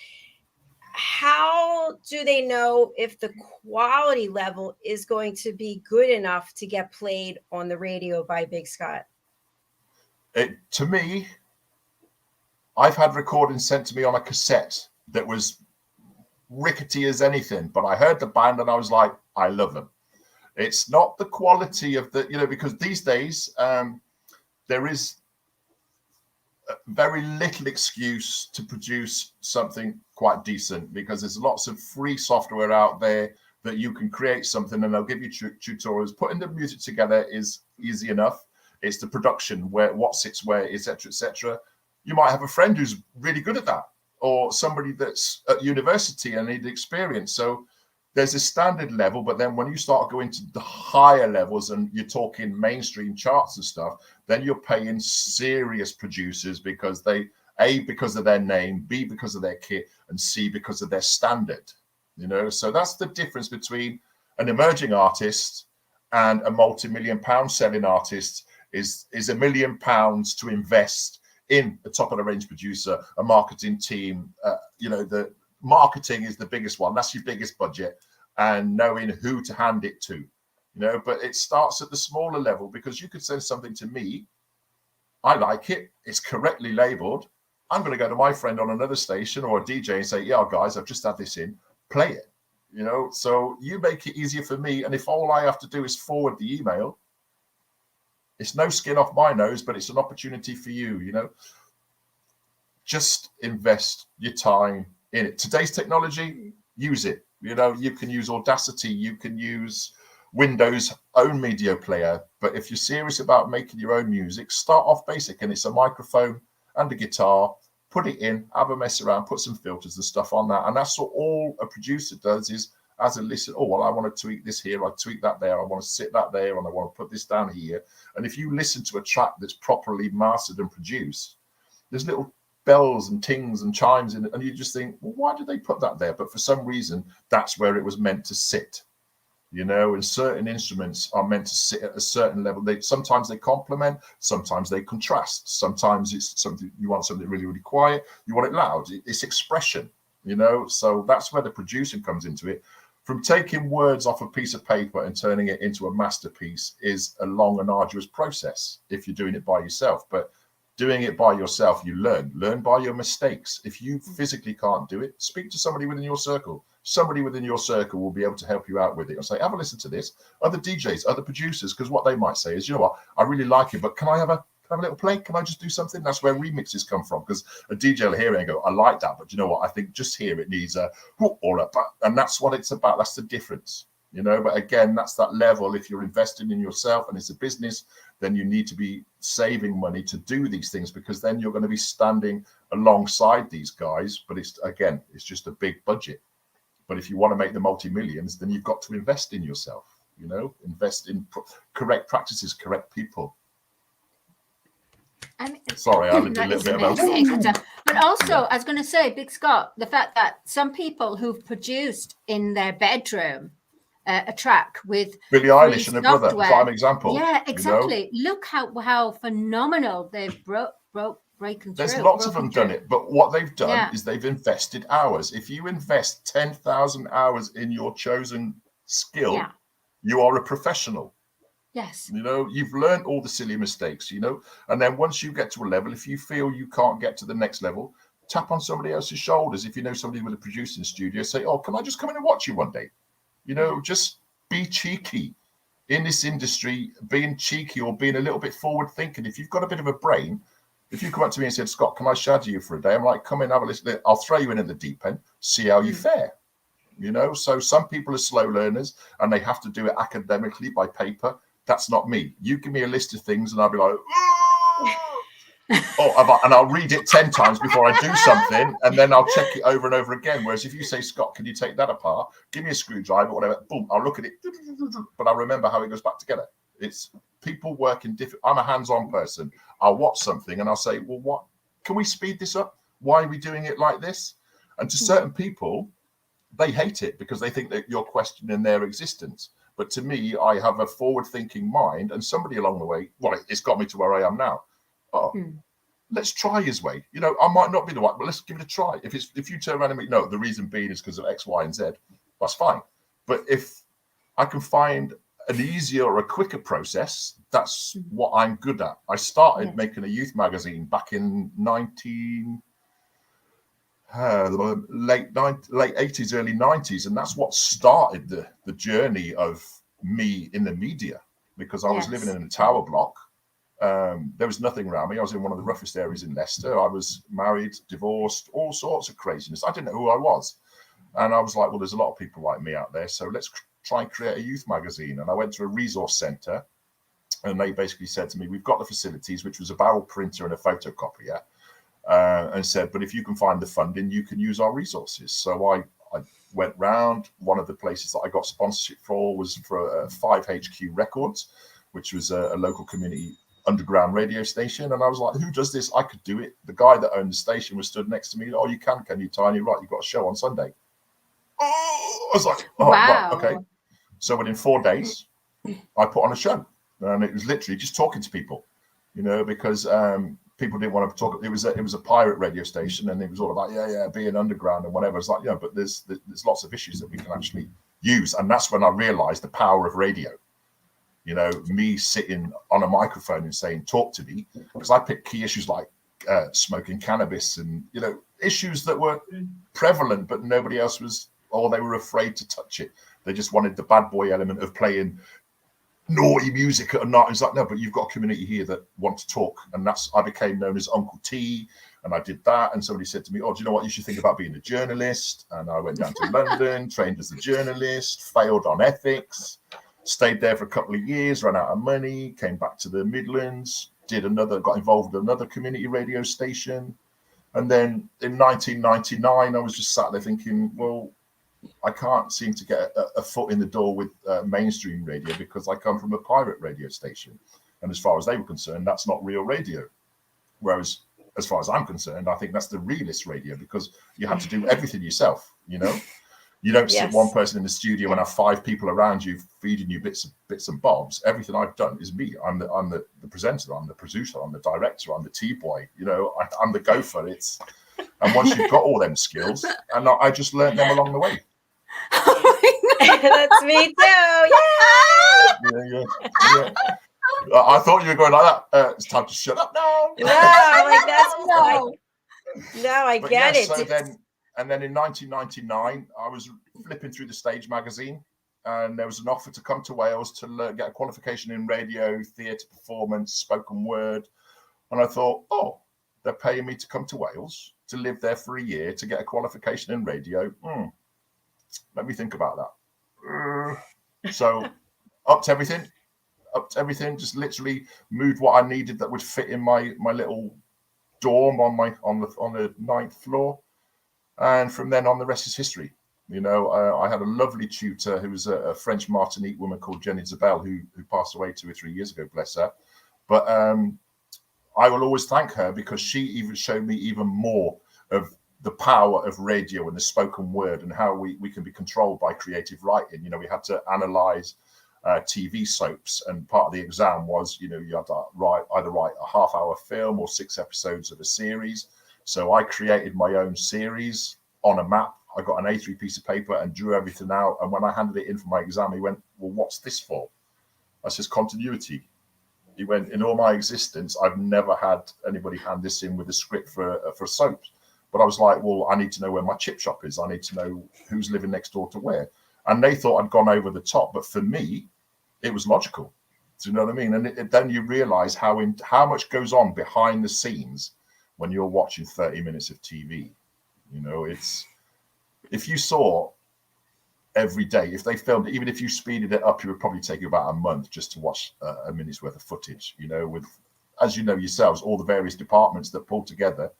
How do they know if the quality level is going to be good enough to get played on the radio by Big Scott? To me, I've had recordings sent to me on a cassette that was rickety as anything, but I heard the band and I was like, I love them. It's not the quality of the, you know, because these days there is very little excuse to produce something quite decent, because there's lots of free software out there that you can create something and they'll give you tutorials. Putting the music together is easy enough. It's the production, where what sits where, etc., etc. You might have a friend who's really good at that, or somebody that's at university and need experience. So there's a standard level, but then when you start going to the higher levels and you're talking mainstream charts and stuff, then you're paying serious producers, because they, A, because of their name, B, because of their kit, and C, because of their standard. You know, so that's the difference between an emerging artist and a multi-million-pound selling artist. Is £1 million to invest in a top of the range producer, a marketing team. You know, the marketing is the biggest one. That's your biggest budget, and knowing who to hand it to, you know, but it starts at the smaller level, because you could send something to me. I like it. It's correctly labeled. I'm going to go to my friend on another station or a DJ and say, yeah, guys, I've just had this in, play it, you know, so you make it easier for me. And if all I have to do is forward the email, it's no skin off my nose, but it's an opportunity for you, you know. Just invest your time in it. Today's technology, use it. You know, you can use Audacity, you can use Windows' own media player. But if you're serious about making your own music, start off basic, and it's a microphone and a guitar. Put it in, have a mess around, put some filters and stuff on that. And that's what all a producer does is, as a listener, oh, well, I want to tweak this here, I tweak that there, I want to sit that there, and I want to put this down here. And if you listen to a track that's properly mastered and produced, there's little bells and tings and chimes in it, and you just think, well, why did they put that there? But for some reason, that's where it was meant to sit. You know, and certain instruments are meant to sit at a certain level. Sometimes they complement, sometimes they contrast. Sometimes it's something you want something really, really quiet. You want it loud. It's expression, you know. So that's where the producing comes into it. From taking words off a piece of paper and turning it into a masterpiece is a long and arduous process if you're doing it by yourself. But doing it by yourself, you learn by your mistakes. If you physically can't do it, speak to somebody within your circle. Somebody within your circle will be able to help you out with it and say, have a listen to this. Other DJs, other producers, because what they might say is, you know what, I really like it, but can I have a little play? Can I just do something? That's where remixes come from, because a DJ will hear it and go, I like that, but you know what, I think just here it needs a whoop or a, and that's what it's about. That's the difference, you know. But again, that's that level. If you're investing in yourself and it's a business, then you need to be saving money to do these things, because then you're going to be standing alongside these guys. But it's just a big budget. But if you want to make the multi-millions, then you've got to invest in yourself, you know, invest in correct practices, correct people. Sorry, I lived a little bit about. But also, I was going to say, Big Scott, the fact that some people who've produced in their bedroom a track with Billie Eilish and her brother, prime example. Yeah, exactly. You know? Look how phenomenal they've breaking There's through. Lots of them done it, but what they've done is they've invested hours. If you invest 10,000 hours in your chosen skill, you are a professional. Yes. You know, you've learned all the silly mistakes, you know, and then once you get to a level, if you feel you can't get to the next level, tap on somebody else's shoulders. If you know somebody with a producing studio, say, oh, can I just come in and watch you one day? You know, just be cheeky. In this industry, being cheeky or being a little bit forward thinking, if you've got a bit of a brain, if you come up to me and said, Scott, can I shadow you for a day? I'm like, come in, have a listen. I'll throw you in at the deep end, see how you fare. You know, so some people are slow learners and they have to do it academically by paper. That's not me. You give me a list of things and I'll be like, and I'll read it 10 times before I do something, and then I'll check it over and over again. Whereas if you say, Scott, can you take that apart? Give me a screwdriver, whatever. Boom, I'll look at it, but I remember how it goes back together. It's people working different. I'm a hands-on person. I'll watch something and I'll say, well, what can we speed this up? Why are we doing it like this? And to certain people, they hate it because they think that you're questioning their existence. But to me, I have a forward-thinking mind, and somebody along the way, well, it's got me to where I am now. Let's try his way. You know, I might not be the one, but let's give it a try. If you turn around and make, no, the reason being is because of X, Y, and Z, that's fine. But if I can find an easier or a quicker process, that's what I'm good at. I started making a youth magazine back in late 80s, early 90s, and that's what started the journey of me in the media, because I was living in a tower block. There was nothing around me. I was in one of the roughest areas in Leicester. I was married, divorced, all sorts of craziness. I didn't know who I was. And I was like, well, there's a lot of people like me out there, so let's try and create a youth magazine. And I went to a resource centre, and they basically said to me, we've got the facilities, which was a barrel printer and a photocopier, and said, but if you can find the funding, you can use our resources. So I went round. One of the places that I got sponsorship for was for 5HQ Records, which was a local community underground radio station. And I was like, who does this? I could do it. The guy that owned the station was stood next to me. Oh, you can you, Tiny? Right, you've got a show on Sunday. Oh, I was like, oh, wow. Right, okay. So within 4 days, I put on a show, and it was literally just talking to people, you know, because people didn't want to talk. It was a pirate radio station, and it was all about being underground and whatever. It's like, but there's lots of issues that we can actually use, and that's when I realized the power of radio. You know, me sitting on a microphone and saying, talk to me, because I picked key issues like smoking cannabis and, you know, issues that were prevalent, but nobody else was, or they were afraid to touch it. They just wanted the bad boy element of playing naughty music at a night. It's like, no, but you've got a community here that want to talk. And I became known as Uncle T, And I did that. And somebody said to me, oh, do you know what? You should think about being a journalist. And I went down to London, trained as a journalist, failed on ethics, stayed there for a couple of years, ran out of money, came back to the Midlands, got involved with another community radio station. And then in 1999, I was just sat there thinking, well, I can't seem to get a foot in the door with mainstream radio because I come from a pirate radio station. And as far as they were concerned, that's not real radio. Whereas, as far as I'm concerned, I think that's the realist radio because you have to do everything yourself, you know? You don't sit one person in the studio and have 5 people around you feeding you bits and bobs. Everything I've done is me. I'm the presenter, I'm the producer, I'm the director, I'm the T-boy. You know, I'm the gopher. And once you've got all them skills, and I just learned them along the way. That's me too. Yeah. I thought you were going like that. It's time to shut up now. No, like that's no, I get it. So then in 1999, I was flipping through the Stage magazine, and there was an offer to come to Wales to get a qualification in radio, theatre performance, spoken word. And I thought, oh, they're paying me to come to Wales to live there for a year to get a qualification in radio. Let me think about that. So upped everything, just literally moved what I needed that would fit in my little dorm on the 9th floor. And from then on, the rest is history. You know, I had a lovely tutor who was a French Martinique woman called Jenny Zabel, who passed away 2 or 3 years ago, bless her. But I will always thank her because she even showed me even more of the power of radio and the spoken word and how we can be controlled by creative writing. You know, we had to analyze TV soaps, and part of the exam was, you know, you had to either write a half-hour film or 6 episodes of a series. So I created my own series on a map. I got an A3 piece of paper and drew everything out. And when I handed it in for my exam, he went, well, what's this for? I says, continuity. He went, in all my existence, I've never had anybody hand this in with a script for soaps. But I was like, well, I need to know where my chip shop is. I need to know who's living next door to where. And they thought I'd gone over the top. But for me, it was logical. Do you know what I mean? And then you realize how much goes on behind the scenes when you're watching 30 minutes of TV. You know, if you saw every day, if they filmed it, even if you speeded it up, it would probably take you about a month just to watch a minute's worth of footage, you know, with, as you know yourselves, all the various departments that pull together.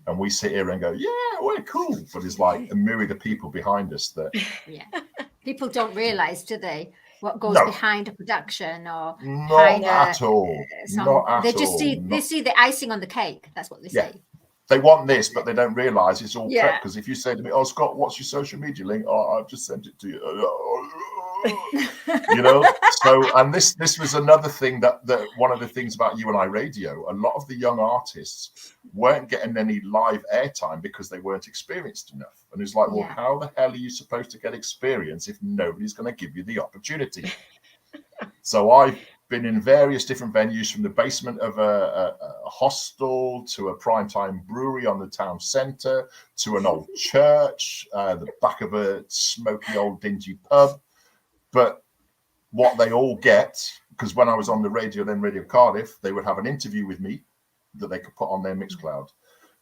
And we sit here and go, yeah, we're cool. But it's like a myriad of people behind us that. Yeah. People don't realize, do they, what goes behind a production or not at all. They just see the icing on the cake. That's what they say. They want this, but they don't realize it's all prep. Because if you say to me, oh, Scott, what's your social media link? Oh, I've just sent it to you. You know, so, and this was another thing that one of the things about You and I Radio, a lot of the young artists weren't getting any live airtime because they weren't experienced enough. And it's like, well, how the hell are you supposed to get experience if nobody's going to give you the opportunity? So I've been in various different venues, from the basement of a hostel to a primetime brewery on the town centre to an old church, the back of a smoky old dingy pub. But what they all get, because when I was on the radio, then Radio Cardiff, they would have an interview with me that they could put on their Mixcloud.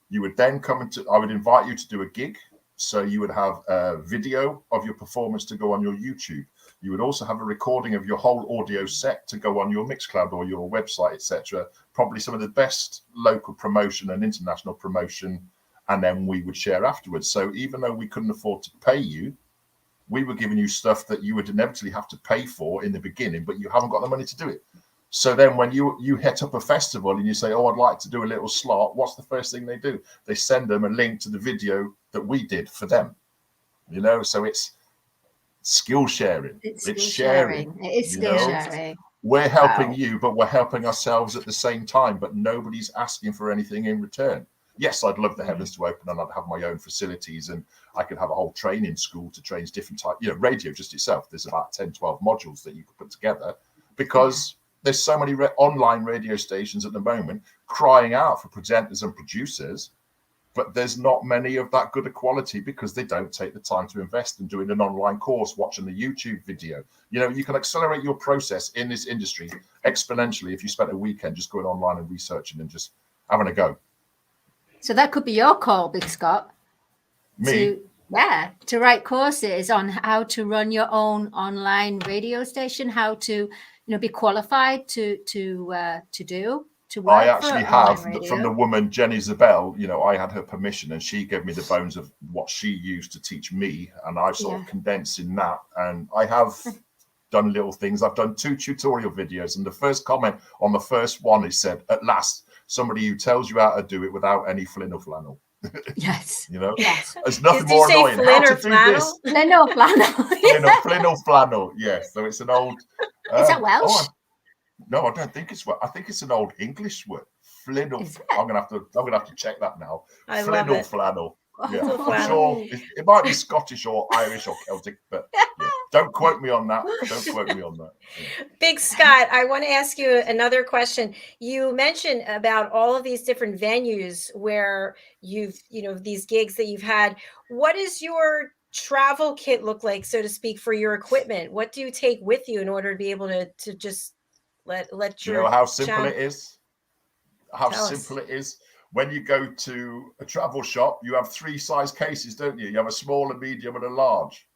You would then I would invite you to do a gig. So you would have a video of your performance to go on your YouTube. You would also have a recording of your whole audio set to go on your Mixcloud or your website, etc. Probably some of the best local promotion and international promotion. And then we would share afterwards. So even though we couldn't afford to pay you, we were giving you stuff that you would inevitably have to pay for in the beginning, but you haven't got the money to do it. So then when you hit up a festival and you say, oh, I'd like to do a little slot, what's the first thing they do? They send them a link to the video that we did for them. You know, so it's skill sharing. It's sharing. It is skill sharing. We're helping you, but we're helping ourselves at the same time, but nobody's asking for anything in return. Yes, I'd love the heavens to open and I'd have my own facilities and I could have a whole training school to train different types. You know, radio just itself, there's about 10, 12 modules that you could put together because there's so many online radio stations at the moment crying out for presenters and producers, but there's not many of that good a quality because they don't take the time to invest in doing an online course, watching the YouTube video. You know, you can accelerate your process in this industry exponentially if you spent a weekend just going online and researching and just having a go. So that could be your call, Big Scott. Me? To write courses on how to run your own online radio station, how to, be qualified to work. I actually for have online radio. from the woman Jenny Zabel. I had her permission, and she gave me the bones of what she used to teach me, and I've sort of condensed in that. And I have done little things. I've done 2 tutorial videos, and the first comment on the first one is said, "At last, somebody who tells you how to do it without any flin or flannel." Yes. Yes. There's nothing Did you more say annoying. flin How or to do flannel? this? Flin or flannel. Flin or flannel. Yes. So it's an old. Is that Welsh? No, I don't think it's Welsh. I think it's an old English word. Flin or. Is it? I'm gonna have to check that now. I Flin love or it. flannel. Yeah, Flannel. I'm sure it might be Scottish or Irish or Celtic, but yeah. Don't quote me on that. Don't quote me on that. Yeah. Big Scott, I want to ask you another question. You mentioned about all of these different venues where you've, these gigs that you've had. What does your travel kit look like, so to speak, for your equipment? What do you take with you in order to be able to just let Do you your know how simple channel- it is? How Tell simple us. it is. When you go to a travel shop, you have 3 size cases, don't you? You have a small, a medium, and a large.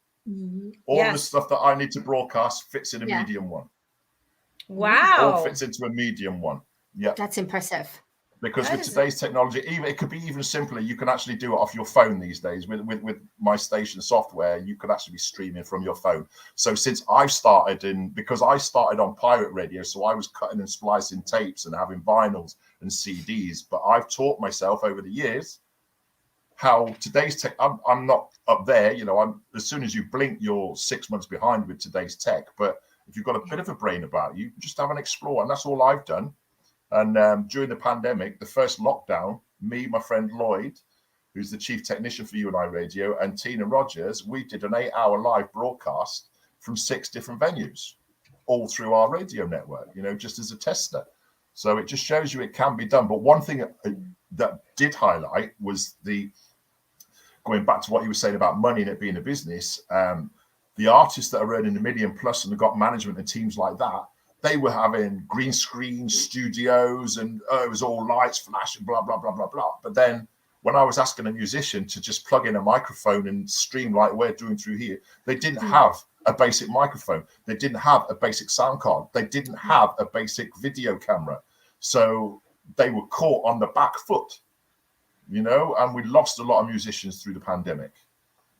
All the Yes. stuff that I need to broadcast fits in a Yeah. medium one. Wow. All fits into a medium one. Yeah. That's impressive. Because That with is- today's technology, it could be even simpler. You can actually do it off your phone these days with my station software. You could actually be streaming from your phone. So since I've started because I started on pirate radio, so I was cutting and splicing tapes and having vinyls and CDs. But I've taught myself over the years how today's tech. I'm not up there. I'm as soon as you blink, you're 6 months behind with today's tech. But if you've got a bit of a brain about you, just have an explore, and that's all I've done. And during the pandemic, the first lockdown, me, my friend Lloyd, who's the chief technician for UNI Radio, and Tina Rogers, we did an 8-hour live broadcast from 6 different venues, all through our radio network, just as a tester. So it just shows you it can be done. But one thing that did highlight was going back to what you were saying about money and it being a business, the artists that are earning $1 million plus and have got management and teams like that, they were having green screen studios and it was all lights, flash, and blah, blah, blah, blah, blah. But then when I was asking a musician to just plug in a microphone and stream like we're doing through here, they didn't have a basic microphone. They didn't have a basic sound card. They didn't have a basic video camera. So they were caught on the back foot, and we lost a lot of musicians through the pandemic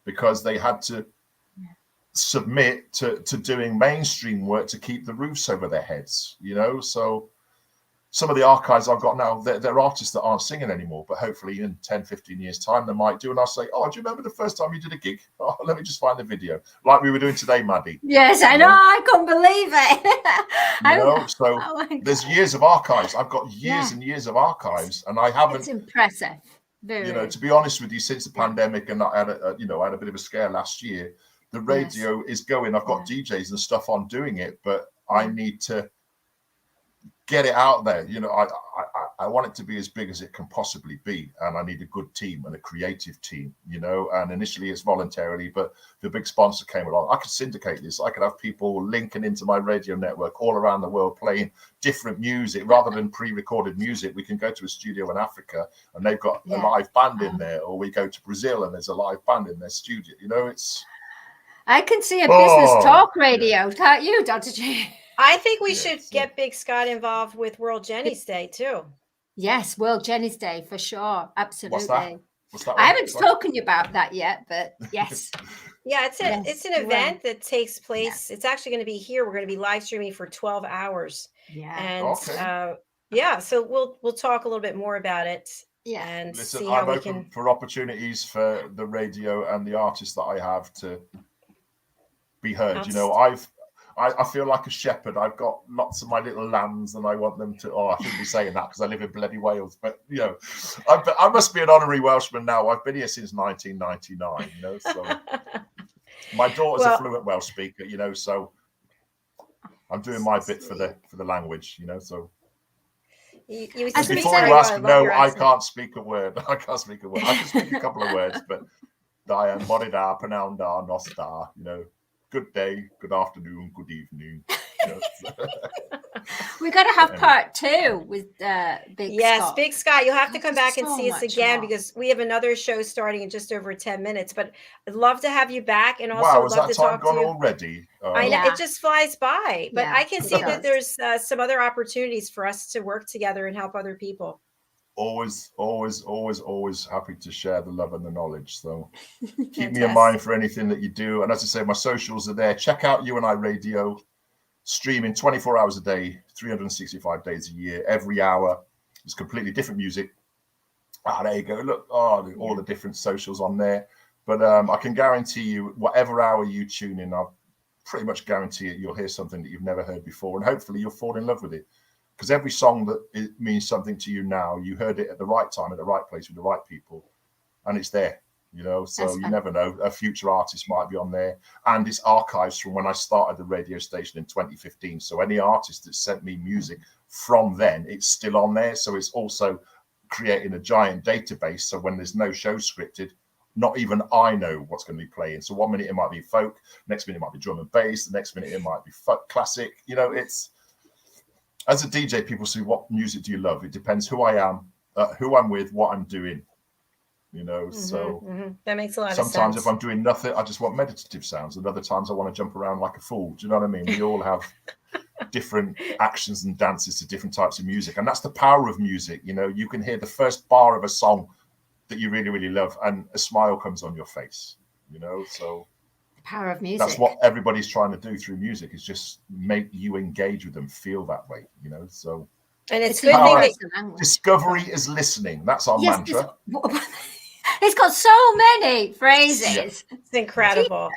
because they had to submit to doing mainstream work to keep the roofs over their heads, so some of the archives I've got now, they're artists that aren't singing anymore, but hopefully in 10, 15 years time they might do, and I'll say, oh, do you remember the first time you did a gig? Oh, let me just find the video, like we were doing today, Maddie. Yes, I know. I couldn't believe it. So there's years of archives. I've got years and years of archives, and I haven't. It's impressive. Very. To be honest with you, since the pandemic, and I had a bit of a scare last year. The radio is going. I've got DJs and stuff on doing it, but I need to get it out there. I want it to be as big as it can possibly be, and I need a good team and a creative team. And initially it's voluntarily, but the big sponsor came along. I could syndicate this. I could have people linking into my radio network all around the world playing different music rather than pre-recorded music. We can go to a studio in Africa and they've got a live band in there, or we go to Brazil and there's a live band in their studio. It's. I can see a business talk radio, can't you, Dr. G? I think we should get Big Scott involved with World Jenny's Day too. Yes, World Jenny's Day for sure. Absolutely. What's that? I haven't spoken to you about that yet, but yes. Yeah, it's an event that takes place. It's actually going to be here. We're going to be live streaming for 12 hours. Yeah. And so we'll talk a little bit more about it. Yeah. And listen, see how I'm open for opportunities for the radio and the artists that I have to be heard. I feel like a shepherd. I've got lots of my little lambs and I want them to, I shouldn't be saying that because I live in bloody Wales, but I must be an honorary Welshman now. I've been here since 1999, so my daughter's a fluent Welsh speaker, so I'm doing my bit for the language, so before you ask, no, I can't speak a word. I can speak a couple of words, but Morida, Panaunda, Nostar, good day, good afternoon, good evening. We're going to have part 2 with Big Yes, Scott. Big Scott, you'll have to come back and So see us much again more. because we have another show starting in just over 10 minutes. But I'd love to have you back, and also Wow, love has that to time talk gone to you. already? I know Yeah. it just flies by, but Yeah, I can it see that does. there's some other opportunities for us to work together and help other people. Always happy to share the love and the knowledge. So keep me in Fantastic. mind for anything that you do. And as I say, my socials are there. Check out You and I Radio, streaming 24 hours a day, 365 days a year. Every hour is completely different music. There you go. Look, all the different socials on there. But I can guarantee you, whatever hour you tune in, I'll pretty much guarantee it, you'll hear something that you've never heard before. And hopefully you'll fall in love with it. Because every song that it means something to you now, you heard it at the right time, at the right place with the right people, and it's there, so That's you never know, a future artist might be on there. And it's archives from when I started the radio station in 2015. So any artist that sent me music from then, it's still on there. So it's also creating a giant database. So when there's no show scripted, not even I know what's going to be playing. So 1 minute it might be folk, next minute it might be drum and bass, the next minute it might be folk classic. It's, as a DJ, people say, what music do you love? It depends who I am, who I'm with, what I'm doing, so that makes a lot of sense. Sometimes if I'm doing nothing, I just want meditative sounds. And other times I want to jump around like a fool. Do you know what I mean? We all have different actions and dances to different types of music. And that's the power of music. You can hear the first bar of a song that you really, really love and a smile comes on your face, so Power of music. that's what everybody's trying to do through music, is just make you engage with them, feel that way, so. And it's good thing that discovery is listening. That's our mantra. It's got so many phrases. Yeah. It's incredible.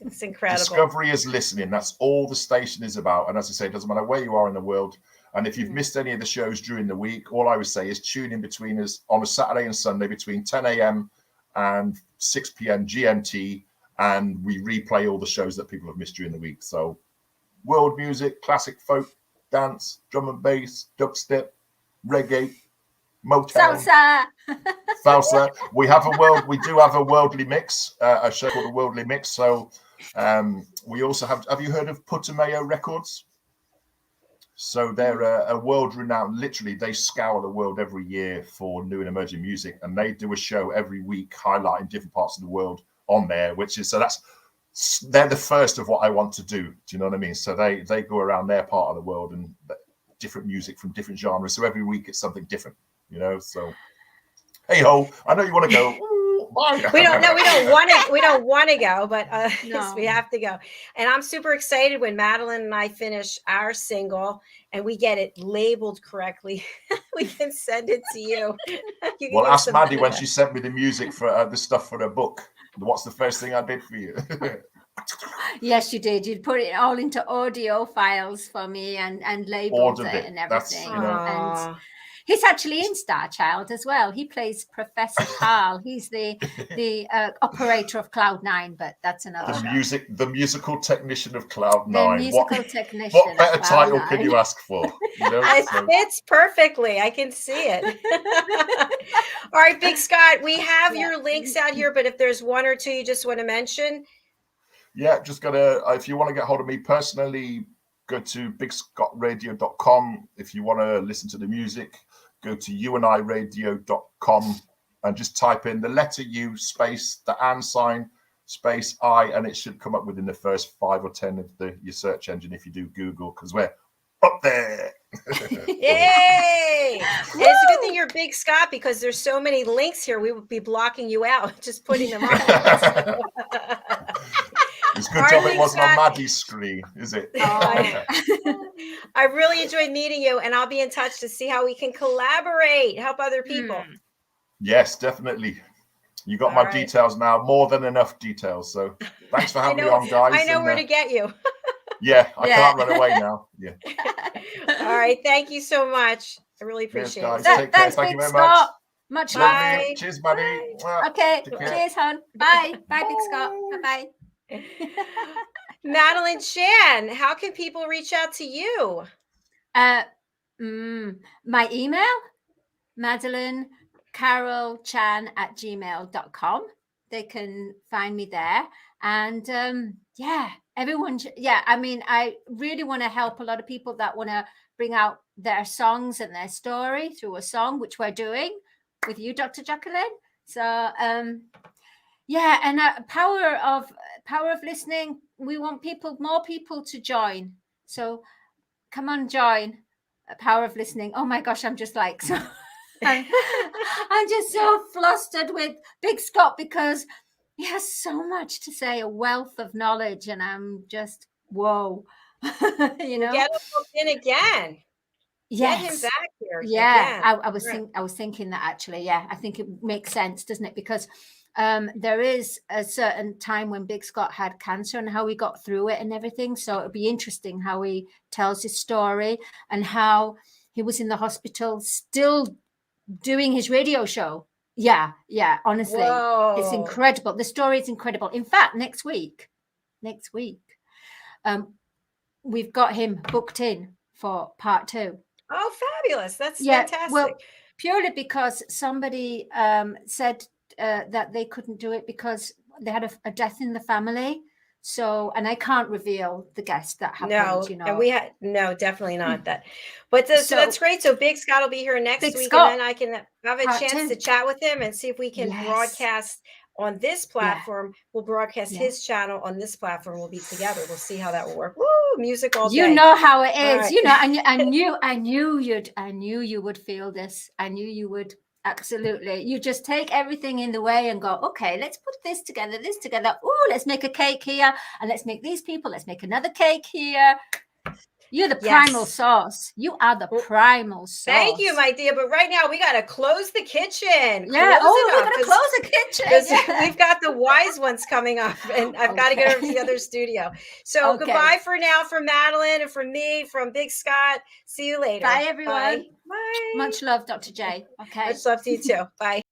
It's incredible. Discovery is listening. That's all the station is about. And as I say, it doesn't matter where you are in the world. And if you've missed any of the shows during the week, all I would say is tune in between us on a Saturday and Sunday between 10 a.m. and 6 p.m. GMT. And we replay all the shows that people have missed during the week. So world music, classic folk, dance, drum and bass, dubstep, reggae, Motown, salsa. We do have a worldly mix, a show called a Worldly Mix. So we also have you heard of Putumayo Records? So they're a world-renowned, literally they scour the world every year for new and emerging music, and they do a show every week highlighting different parts of the world on there, they're the first of what I want to do. Do you know what I mean? So they go around their part of the world and different music from different genres. So every week it's something different, so hey ho, I know you want to go. We don't want to go, but yes, we have to go. And I'm super excited when Madeline and I finish our single and we get it labeled correctly. We can send it to you. Well, ask Maddie when she sent me the music for the stuff for her book. What's the first thing I did for you? Yes, you did. You'd put it all into audio files for me and labeled it and everything. And he's actually in Star Child as well. He plays Professor Carl. He's the operator of Cloud9, but that's another show. The musical technician of Cloud9. The musical technician. What better title can you ask for? It fits perfectly. I can see it. All right, Big Scott, we have your links out here, but if there's one or two you just want to mention. Yeah, just if you want to get hold of me personally, go to bigscottradio.com. If you want to listen to the music, go to youandiradio.com and just type in the letter U space the and sign space I, and it should come up within the first 5 or 10 of your search engine if you do Google, because we're up there. Yay! And it's a good thing you're Big Scott, because there's so many links here. We would be blocking you out, just putting them on. It's a good job it wasn't on Maddie's screen, is it? I really enjoyed meeting you, and I'll be in touch to see how we can collaborate, help other people. Yes, definitely. You got my details now, more than enough details. So thanks for having me on, guys. I know where to get you. Yeah, I can't run away now. Yeah. All right. Thank you so much. I really appreciate it. Take care. Thank you very much. Much love. Cheers, Maddie. Okay. Cheers, hon. Bye. Bye, Big Scott. Bye-bye. Madeline Chan, how can people reach out to you? My email, MadaleneCarolChan@gmail.com. They can find me there. And everyone, yeah, I mean, I really want to help a lot of people that want to bring out their songs and their story through a song, which we're doing with you, Dr. JACALYN. So yeah, and power of listening. We want more people to join. So come on, join Power of Listening. Oh my gosh, I'm just like so I'm just so flustered with Big Scott because he has so much to say, a wealth of knowledge, and I'm just whoa. You know, Get him booked in again. yes. Get him back here. Yeah, again. I was thinking that actually. Yeah, I think it makes sense, doesn't it? Because there is a certain time when Big Scott had cancer and how he got through it and everything. So it'll be interesting how he tells his story and how he was in the hospital still doing his radio show. Yeah, honestly, Whoa. it's incredible. The story is incredible. In fact, next week, we've got him booked in for part 2. Oh, fabulous. That's fantastic. Well, purely because somebody said that they couldn't do it because they had a death in the family. So, and I can't reveal the guest that happened. No, you know, and we had no, definitely not that. But so that's great. So Big Scott will be here next week, and then I can have a chance to chat with him and see if we can broadcast on this platform. We'll broadcast his channel on this platform. We'll be together. We'll see how that will work. Woo, music all day. You know how it is. Right. You know, I knew you would feel this. I knew you would. Absolutely. You just take everything in the way and go, okay, let's put this together. Oh, let's make a cake here. And let's make these people. Let's make another cake here. You're the primal sauce. You are the primal sauce. Thank you, my dear. But right now we got to close the kitchen. Yeah. We're going to close the kitchen. We've got the wise ones coming up, and I've got to get over to the other studio. So goodbye for now from Madalene and from me, from Big Scott. See you later. Bye, everyone. Bye. Much love, Dr. J. Okay. Much love to you too. Bye.